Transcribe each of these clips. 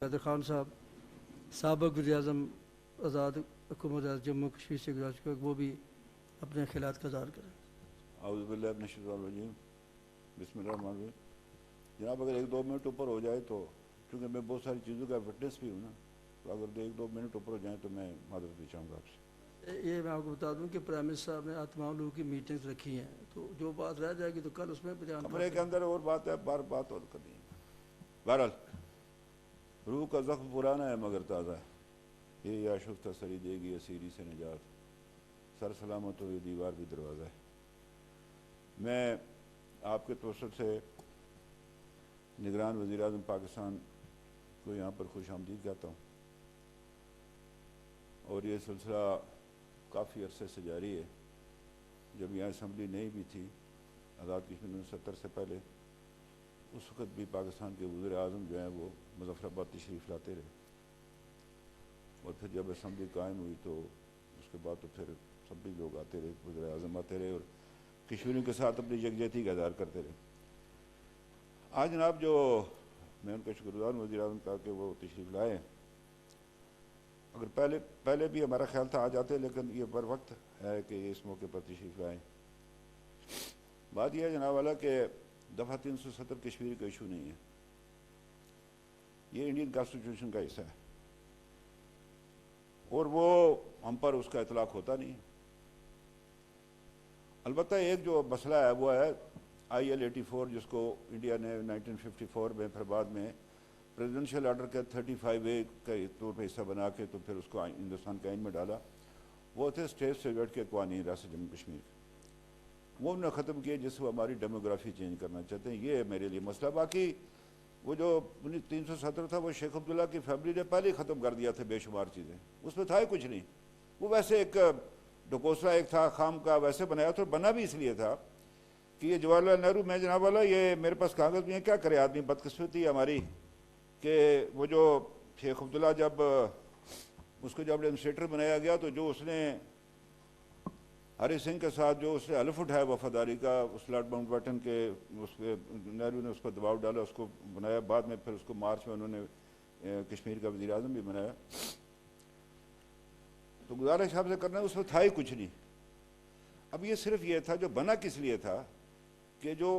حیدر خان صاحب سابق وزیر اعظم آزاد حکومت جموں کشمیر سے گزار چکے، وہ بھی اپنے خیالات کا اظہار کریں۔ اعوذ باللہ من الشیطان الرجیم، بسم اللہ الرحمن الرحیم۔ جناب اگر 1-2 منٹ اوپر ہو جائے تو، کیونکہ میں بہت ساری چیزوں کا وٹنس بھی ہوں نا، تو اگر 1-2 منٹ اوپر ہو جائیں تو میں معذرت بھی چاہوں گا آپ سے۔ یہ میں آپ کو بتا دوں کہ پرائم منسٹر صاحب نے آج تمام لوگوں کی میٹنگز رکھی ہیں، تو جو بات رہ جائے گی تو کل اس میں بیان کمرے کے اندر اور بات ہے، بات اور کرنی ہے۔ بہرحال روح کا زخم پرانا ہے مگر تازہ ہے، یہ آشفتہ سری دے گی اسیری سے نجات، سر سلامت ہو یہ دیوار بھی دروازہ ہے۔ میں آپ کے توسط سے نگران وزیر اعظم پاکستان کو یہاں پر خوش آمدید کہتا ہوں، اور یہ سلسلہ کافی عرصے سے جاری ہے۔ جب یہاں اسمبلی نہیں بھی تھی آزاد کشمیر 1970 سے پہلے، اس وقت بھی پاکستان کے وزیر اعظم جو ہیں وہ مظفر آباد تشریف لاتے رہے، اور پھر جب اسمبلی قائم ہوئی تو اس کے بعد تو پھر سب بھی لوگ آتے رہے، وزیر اعظم آتے رہے اور کشمیریوں کے ساتھ اپنی یکجہتی کا اظہار کرتے رہے۔ آج جناب جو میں ان کا شکر گزار ہوں وزیر اعظم کا کہ وہ تشریف لائے، اگر پہلے بھی ہمارا خیال تھا آ جاتے، لیکن یہ بر وقت ہے کہ اس موقع پر تشریف لائیں۔ بات یہ ہے جناب والا کہ دفعہ 370 کشمیر کا ایشو نہیں ہے، یہ انڈین کانسٹیٹیوشن کا حصہ ہے، اور وہ ہم پر اس کا اطلاق ہوتا نہیں ہے۔ البتہ ایک جو مسئلہ ہے وہ ہے IL-84، جس کو انڈیا نے 1954 میں پھر بعد میں پریزیڈنشل آرڈر کے 35A کے طور پہ حصہ بنا کے تو پھر اس کو ہندوستان کے آئین میں ڈالا۔ وہ تھے اسٹیٹ سیگریٹ کے قوانین ریاست جموں کشمیر، وہ انہوں نے ختم کیے جس سے وہ ہماری ڈیموگرافی چینج کرنا چاہتے ہیں۔ یہ ہے میرے لیے مسئلہ۔ باقی وہ جو 370 تھا وہ شیخ عبداللہ کی فیملی نے پہلے ہی ختم کر دیا تھا، بے شمار چیزیں اس میں تھا ہی کچھ نہیں۔ وہ ویسے ایک ڈکوسرا ایک تھا خام کا، ویسے بنایا تھا، بنا بھی اس لیے تھا کہ یہ جواہر لال نہرو، میں جناب والا یہ میرے پاس کاغذ بھی ہیں، کیا کرے آدمی، بدقسمتی ہماری کہ وہ جو شیخ عبداللہ جب اس کو جب ایڈمنسٹریٹر بنایا گیا تو جو اس نے ہری سنگھ کے ساتھ جو اس نے حلف اٹھایا وفاداری کا، اس لارڈ ماؤنٹ بیٹن کے، اس کے نہرو نے اس پر دباؤ ڈالا، اس کو بنایا، بعد میں پھر اس کو مارچ میں انہوں نے کشمیر کا وزیر اعظم بھی بنایا۔ تو گزارش آپ سے کرنا ہے، اس میں تھا ہی کچھ نہیں۔ اب یہ صرف یہ تھا، جو بنا کس لیے تھا کہ جو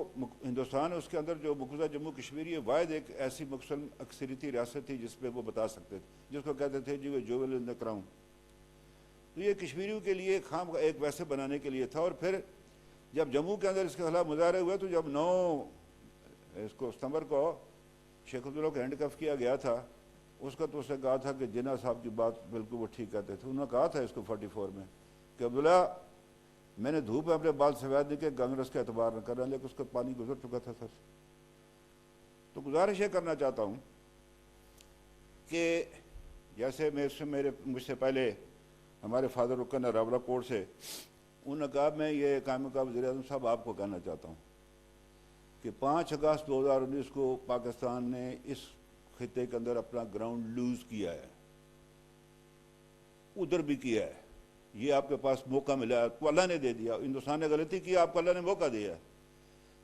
ہندوستان ہے اس کے اندر جو مقبوضہ جموں کشمیر، یہ واحد ایک ایسی مسلم اکثریتی ریاست تھی جس پہ وہ بتا سکتے تھے، جس کو کہتے تھے جی وہ جویل ان دی کراؤن۔ تو یہ کشمیریوں کے لیے خام ایک ویسے بنانے کے لیے تھا۔ اور پھر جب جموں کے اندر اس کے خلاف مظاہرے ہوئے تو جب 9 ستمبر کو شیخ عبداللہ کو ہینڈ کف کیا گیا تھا، اس کا تو اس نے کہا تھا کہ جناح صاحب کی بات بالکل وہ ٹھیک کہتے تھے۔ انہوں نے کہا تھا اس کو 44 میں کہ عبداللہ میں نے دھوپ میں اپنے بال سفید نہیں کہ کانگریس کا اعتبار نہ کرنا، لیکن اس کا پانی گزر چکا تھا سر۔ تو گزارش یہ کرنا چاہتا ہوں کہ جیسے مجھ سے پہلے ہمارے فادر رکن راولہ کوٹ سے، انہوں نے کہا میں یہ قائم مقام وزیر اعظم صاحب آپ کو کہنا چاہتا ہوں کہ 5 اگست 2019 کو پاکستان نے اس خطے کے اندر اپنا گراؤنڈ لوز کیا ہے، ادھر بھی کیا ہے۔ یہ آپ کے پاس موقع ملا ہے تو اللہ نے دے دیا، ہندوستان نے غلطی کی، آپ کو اللہ نے موقع دیا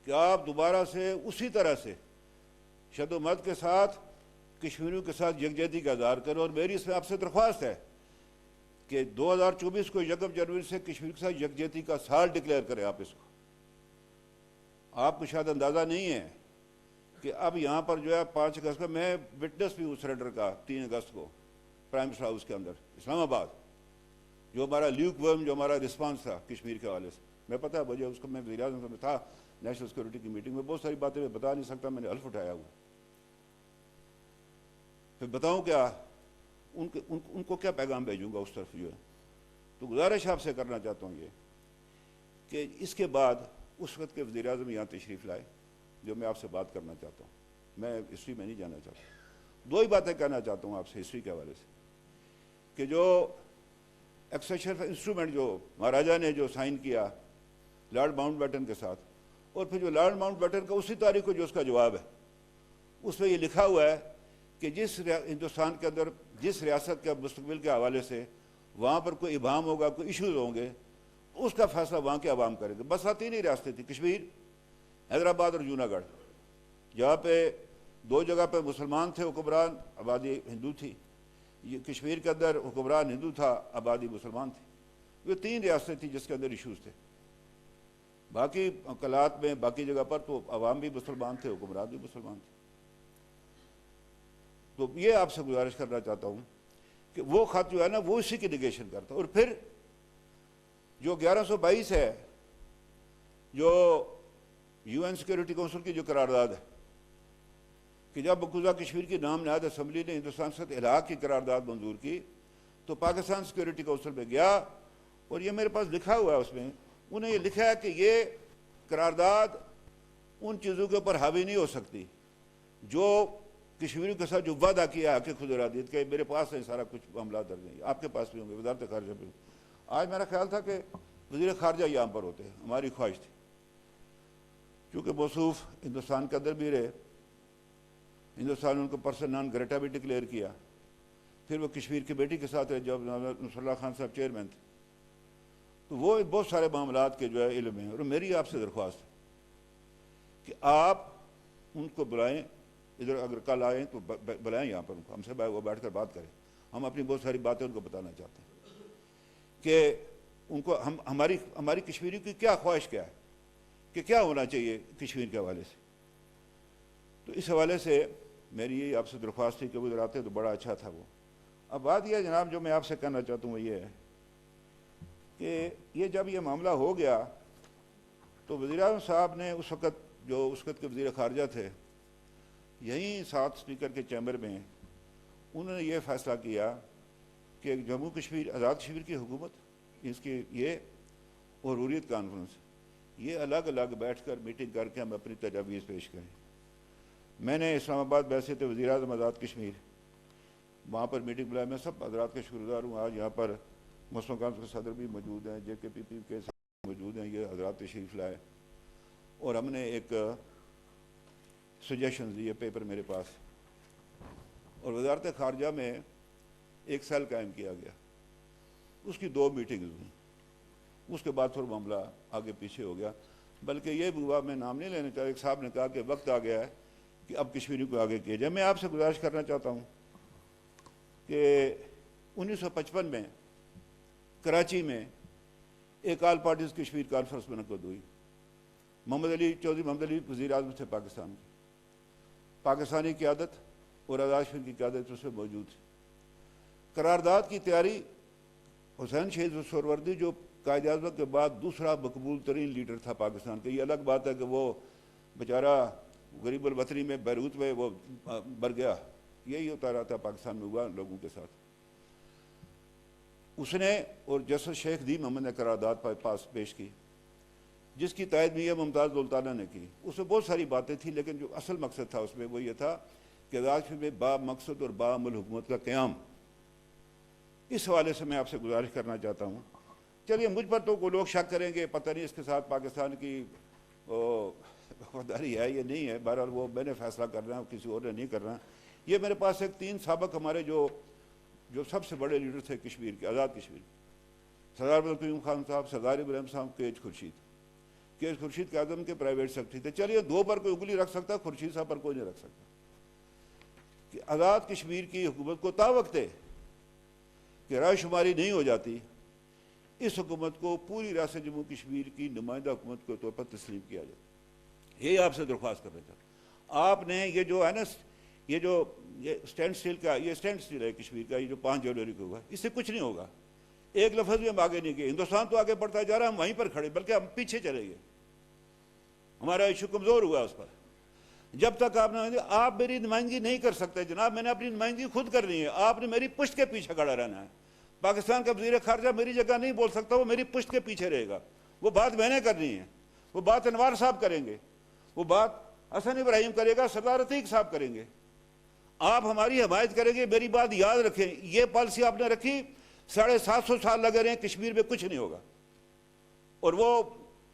کہ آپ دوبارہ سے اسی طرح سے شد و مد کے ساتھ کشمیریوں کے ساتھ یکجہتی کا اظہار کریں۔ اور میری اس میں آپ سے درخواست ہے کہ 2024 کو 1 جنوری سے کشمیر کے ساتھ یکجہتی کا سال ڈکلیئر کریں۔ آپ اس کو، آپ کو شاید اندازہ نہیں ہے کہ اب یہاں پر جو ہے 5 اگست کا میں وٹنس بھی ہوں سرنڈر کا، 3 اگست کو پرائم منسٹر ہاؤس کے اندر اسلام آباد، جو ہمارا لیوک ورم جو ہمارا رسپانس تھا کشمیر کے حوالے سے، میں پتہ ہے وجہ اس کو، میں وزیر اعظم میں تھا نیشنل سیکورٹی کی میٹنگ میں، بہت ساری باتیں میں بتا نہیں سکتا، میں نے حلف اٹھایا ہوا۔ پھر بتاؤں کیا ان کو کیا پیغام بھیجوں گا اس طرف جو ہے۔ تو گزارش آپ سے کرنا چاہتا ہوں یہ کہ اس کے بعد اس وقت کے وزیر اعظم یہاں تشریف لائے، جو میں آپ سے بات کرنا چاہتا ہوں۔ میں ہسٹری میں نہیں جانا چاہتا، 2 ہی باتیں کہنا چاہتا ہوں آپ سے ہسٹری کے حوالے سے، کہ جو ایکسیشن انسٹرومنٹ جو مہاراجا نے جو سائن کیا لارڈ ماؤنٹ بیٹن کے ساتھ، اور پھر جو لارڈ ماؤنٹ بیٹن کا اسی تاریخ کو جو اس کا جواب ہے، اس میں یہ لکھا ہوا ہے کہ جس ہندوستان کے اندر جس ریاست کے مستقبل کے حوالے سے وہاں پر کوئی ابہام ہوگا، کوئی ایشوز ہوں گے، اس کا فیصلہ وہاں کے عوام کریں گے۔ بس 3 ہی ریاستیں تھیں، کشمیر، حیدرآباد اور جوناگڑھ، جہاں پہ دو جگہ پہ مسلمان تھے حکمران، آبادی ہندو تھی. یہ کشمیر کے اندر حکمران ہندو تھا، آبادی مسلمان تھی. یہ 3 ریاستیں تھیں جس کے اندر ایشوز تھے. باقی مقالات میں باقی جگہ پر تو عوام بھی مسلمان تھے، حکمران بھی مسلمان تھے. تو یہ آپ سے گزارش کرنا چاہتا ہوں کہ وہ خط جو ہے نا وہ اسی کی نگیشن کرتا. اور پھر جو 1122 ہے، جو یو این سیکیورٹی کونسل کی جو قرارداد ہے کہ جب مقبوضہ کشمیر کی نام نہاد اسمبلی نے ہندوستان سے الحاق کی قرارداد منظور کی تو پاکستان سیکیورٹی کونسل میں گیا، اور یہ میرے پاس لکھا ہوا ہے، اس میں انہیں یہ لکھا ہے کہ یہ قرارداد ان چیزوں کے اوپر حاوی نہیں ہو سکتی جو کشمیریوں کے ساتھ جو وعدہ کیا ہے کہ خود ارادیت کے. میرے پاس ہے سارا کچھ معاملات درج ہیں، آپ کے پاس بھی ہوں گے، وزارت خارجہ بھی. آج میرا خیال تھا کہ وزیر خارجہ یہاں پر ہوتے ہیں، ہماری خواہش تھی کیونکہ موصوف ہندوستان کے اندر بھی رہے. ہندوستان نے ان کو پرسن نان گریٹا بھی ڈکلیئر کیا. پھر وہ کشمیر کی بیٹی کے ساتھ رہے جب نصر اللہ خان صاحب چیئرمین تھے. تو وہ بہت سارے معاملات کے جو ہے علم ہیں. اور میری آپ سے درخواست ہے کہ آپ ان کو بلائیں، ادھر اگر کل آئیں تو بلائیں یہاں پر ان کو، ہم سے وہ بیٹھ کر بات کریں. ہم اپنی بہت ساری باتیں ان کو بتانا چاہتے ہیں کہ ان کو ہماری کشمیری کی کیا خواہش کیا ہے کہ کیا ہونا چاہیے کشمیر کے حوالے سے. تو اس حوالے سے میری یہ آپ سے درخواست تھی کہ وہ ادھر آتے تو بڑا اچھا تھا. وہ اب بات یہ جناب جو میں آپ سے کہنا چاہتا ہوں وہ یہ ہے کہ یہ جب یہ معاملہ ہو گیا تو وزیر اعظم صاحب نے اس وقت کے وزیر خارجہ تھے، یہیں ساتھ اسپیکر کے چیمبر میں انہوں نے یہ فیصلہ کیا کہ جموں کشمیر آزاد کشمیر کی حکومت، اس کی یہ اور حریت کانفرنس، یہ الگ الگ بیٹھ کر میٹنگ کر کے ہم اپنی تجاویز پیش کریں. میں نے اسلام آباد بیسے تھے وزیر اعظم آزاد کشمیر، وہاں پر میٹنگ بلایا. میں سب حضرات کے شکر گزار ہوں. آج یہاں پر مسلم کانفرنس کے صدر بھی موجود ہیں، جے کے پی پی کے موجود ہیں، یہ حضرات تشریف لائے. اور ہم نے ایک سجیشنز دیے پیپر میرے پاس، اور وزارت خارجہ میں ایک سیل قائم کیا گیا. اس کی 2 میٹنگز ہوئیں. اس کے بعد پھر معاملہ آگے پیچھے ہو گیا. بلکہ یہ بھی ہوا، میں نام نہیں لینا چاہتا، ایک صاحب نے کہا کہ وقت آ گیا ہے کہ اب کشمیری کو آگے کیا جائے. میں آپ سے گزارش کرنا چاہتا ہوں کہ 1955 میں کراچی میں ایک آل پارٹیز کشمیر کانفرنس منعقد ہوئی. چودھری محمد علی وزیر اعظم تھے پاکستان کے. پاکستانی قیادت اور آزاد کشمیر کی قیادت اس میں موجود تھی. قرارداد کی تیاری حسین شہید سہروردی جو قائد اعظم کے بعد دوسرا مقبول ترین لیڈر تھا پاکستان کے. یہ الگ بات ہے کہ وہ بیچارہ غریب الوطنی میں بیروت میں وہ مر گیا، یہی ہوتا رہا تھا پاکستان میں ہوا لوگوں کے ساتھ. اس نے اور جسٹس شیخ دی محمد نے قرارداد پاس پیش کی جس کی تائید میاں ممتاز دولتانہ نے کی. اس میں بہت ساری باتیں تھیں لیکن جو اصل مقصد تھا اس میں وہ یہ تھا کہ آزاد کشمیر میں با مقصد اور با عمل حکومت کا قیام. اس حوالے سے میں آپ سے گزارش کرنا چاہتا ہوں. چلیے مجھ پر تو کوئی لوگ شک کریں گے پتہ نہیں اس کے ساتھ پاکستان کی وفاداری ہے یہ نہیں ہے. بہرحال وہ میں نے فیصلہ کرنا ہے، کسی اور نے نہیں کرنا. یہ میرے پاس ایک 3 سابق ہمارے جو سب سے بڑے لیڈر تھے کشمیر کے، آزاد کشمیر، سردار عبدالقیوم خان صاحب، سردار ابراہیم صاحب، کیج خورشید اعظم کے پرائیویٹ سیکرٹری تھے. چلیے 2 پر کوئی انگلی رکھ سکتا، خورشید صاحب پر کوئی نہیں رکھ سکتا. کہ آزاد کشمیر کی حکومت کو تا وقت کہ رائے شماری نہیں ہو جاتی، اس حکومت کو پوری ریاست جموں کشمیر کی نمائندہ حکومت کے طور پر تسلیم کیا جائے. یہی آپ سے درخواست کر رہا تھا. آپ نے یہ جو ہے نا یہ اسٹینڈ سٹل ہے کشمیر کا، یہ جو 5 جنوری کو ہوا، اس سے کچھ نہیں ہوگا. ایک لفظ بھی ہم آگے نہیں گئے. ہندوستان تو آگے بڑھتا جا رہا ہے، ہم وہیں پر کھڑے، بلکہ ہم پیچھے چلے گئے. ہمارا ایشو کمزور ہوا اس پر. جب تک آپ میری نمائندگی نہیں کر سکتے جناب. میں نے اپنی نمائندگی خود کرنی ہے. آپ نے میری پشت کے پیچھے کھڑا رہنا ہے. پاکستان کا وزیر خارجہ میری جگہ نہیں بول سکتا، وہ میری پشت کے پیچھے رہے گا. وہ بات میں نے کرنی ہے، وہ بات انوار صاحب کریں گے، وہ بات حسن ابراہیم کرے گا، سردار عتیق صاحب کریں گے. آپ ہماری حمایت کریں گے. میری بات یاد رکھیں، یہ پالیسی آپ نے رکھی، 750 سال لگے رہے ہیں، کشمیر میں کچھ نہیں ہوگا. اور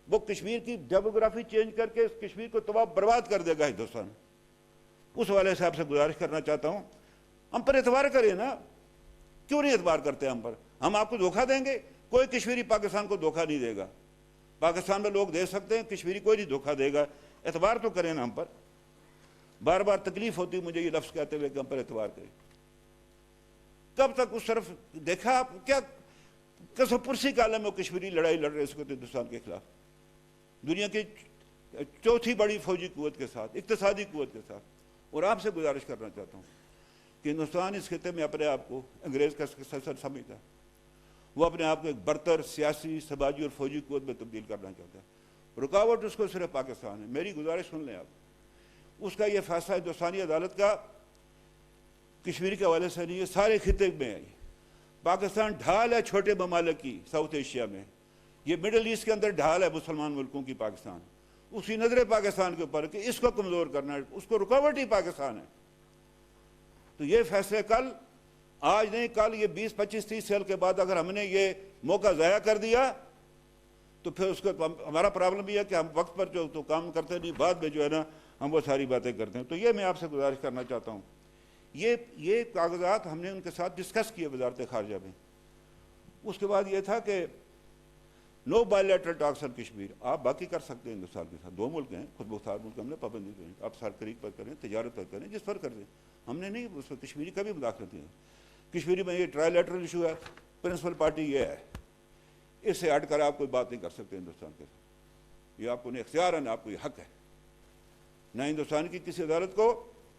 وہ کشمیر کی ڈیموگرافی چینج کر کے کشمیر کو تباہ برباد کر دے گا ہندوستان. اس والے سے آپ سے گزارش کرنا چاہتا ہوں، ہم پر اعتبار کریں نا. کیوں نہیں اعتبار کرتے ہم پر؟ ہم آپ کو دھوکہ دیں گے؟ کوئی کشمیری پاکستان کو دھوکہ نہیں دے گا. پاکستان میں لوگ دے سکتے ہیں، کشمیری کوئی نہیں دھوکہ دے گا. اعتبار تو کریں نا ہم پر. بار بار تکلیف ہوتی مجھے یہ لفظ کہتے ہوئے کہ ہم پر اعتبار کریں. کب تک اس طرف دیکھا آپ کیا کسم پرسی کا عالم ہے کشمیری لڑائی لڑ رہے اس وقت ہندوستان کے خلاف, دنیا کی چوتھی بڑی فوجی قوت کے ساتھ, اقتصادی قوت کے ساتھ. اور آپ سے گزارش کرنا چاہتا ہوں کہ ہندوستان اس خطے میں اپنے آپ کو انگریز کا سرسر سمجھتا ہے, وہ اپنے آپ کو ایک برتر سیاسی سماجی اور فوجی قوت میں تبدیل کرنا چاہتا ہے. رکاوٹ اس کو صرف پاکستان ہے. میری گزارش سن لیں آپ, اس کا یہ فیصلہ ہندوستانی عدالت کا کشمیر کے حوالے سے نہیں ہے, سارے خطے میں ہے. پاکستان ڈھال ہے چھوٹے ممالک کی ساؤتھ ایشیا میں, یہ مڈل ایسٹ کے اندر ڈھال ہے مسلمان ملکوں کی پاکستان. اسی نظر پاکستان کے اوپر کہ اس کو کمزور کرنا ہے, اس کو رکاوٹ ہی پاکستان ہے. تو یہ فیصلے کل, آج نہیں کل, یہ 20 25 30 سال کے بعد اگر ہم نے یہ موقع ضائع کر دیا تو پھر اس کو ہمارا پرابلم یہ ہے کہ ہم وقت پر جو تو کام کرتے نہیں, بعد میں جو ہے نا ہم وہ ساری باتیں کرتے ہیں. تو یہ میں آپ سے گزارش کرنا چاہتا ہوں, یہ کاغذات ہم نے ان کے ساتھ ڈسکس کیے وزارت خارجہ میں. اس کے بعد یہ تھا کہ نو بائیلیٹرل ٹاکس آن کشمیر, آپ باقی کر سکتے ہیں ہندوستان کے ساتھ, 2 ملک ہیں خود مختار ملک, ہم نے پابندی کریں, آپ سرکریک پر کریں, تجارت پر کریں, جس پر کر دیں, ہم نے نہیں اس پر کشمیری کا بھی مداخلت نہیں. کشمیری میں یہ ٹرائی لیٹرل ایشو ہے, پرنسپل پارٹی یہ ہے, اس سے ہٹ کر آپ کوئی بات نہیں کر سکتے ہندوستان کے ساتھ. یہ آپ کو نہیں اختیار ہے, نہ آپ کو یہ حق ہے, نہ ہندوستان کی کسی عدالت کو,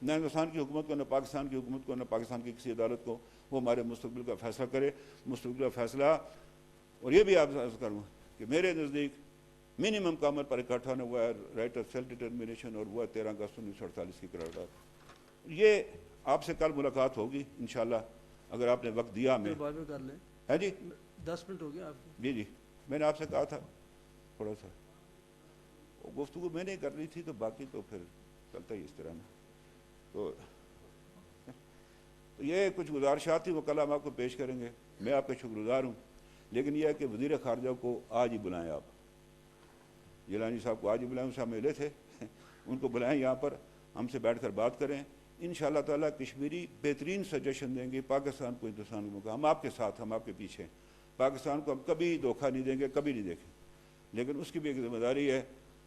نہ ہندوستان کی حکومت کو, نہ پاکستان کی حکومت کو, نہ پاکستان کی کسی عدالت کو. وہ ہمارے مستقبل کا فیصلہ کرے, مستقبل کا فیصلہ. اور یہ بھی آپ سے عرض کروں کہ میرے نزدیک منیمم کامر پر اکٹھا ہونا ہوا ہے رائٹ آف سیلف ڈٹرمنیشن, اور وہ ہے 13 اگست 1948 کی قرارداد. یہ آپ سے کل ملاقات ہوگی انشاءاللہ اگر آپ نے وقت دیا ہمیں. بعد میں کر لیں. ہے جی 10 منٹ ہو گیا آپ کے. جی میں نے آپ سے کہا تھا تھوڑا سا گفتگو میں نے کرنی تھی, تو باقی تو پھر چلتا ہی اس طرح میں. تو یہ کچھ گزارشات تھی, وہ کل ہم آپ کو پیش کریں گے. میں آپ کا شکر گزار ہوں, لیکن یہ ہے کہ وزیر خارجہ کو آج ہی بلائیں, آپ جیلانی صاحب کو آج ہی بلائیں, صاحب ملے تھے, ان کو بلائیں یہاں پر, ہم سے بیٹھ کر بات کریں. انشاءاللہ تعالیٰ کشمیری بہترین سجیشن دیں گے پاکستان کو, ہندوستان کو. ہم آپ کے ساتھ, ہم آپ کے پیچھے ہیں. پاکستان کو ہم کبھی دھوکہ نہیں دیں گے, کبھی نہیں دیکھیں, لیکن اس کی بھی ایک ذمہ داری ہے.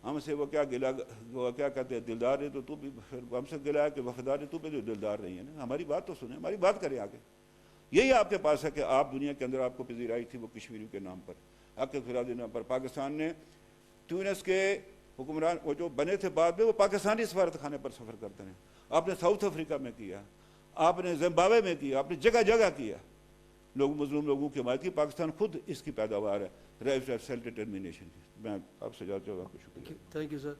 ہم سے وہ کیا گلا, وہ کیا کہتے ہیں دلدار ہے, تو بھی ہم سے گلا ہے کہ وفادار ہے, تو بھی دلدار نہیں ہے نا. ہماری بات تو سنیں, ہماری بات کریں آگے. یہی آپ کے پاس ہے کہ آپ دنیا کے اندر آپ کو پذیرائی تھی وہ کشمیری کے نام پر, حق فرادی نام پر. پاکستان نے ٹیونس کے حکمران وہ جو بنے تھے بعد میں, وہ پاکستانی سفارت خانے پر سفر کرتے ہیں. آپ نے ساؤتھ افریقہ میں کیا, آپ نے زمبابوے میں کیا, آپ نے جگہ جگہ کیا, مظلوم لوگوں کی حمایت کی. پاکستان خود اس کی پیداوار ہے رائٹ آف سیلف ڈٹرمنیشن کی. میں آپ سے جاتا ہوں, آپ کو شکریہ. Thank you sir.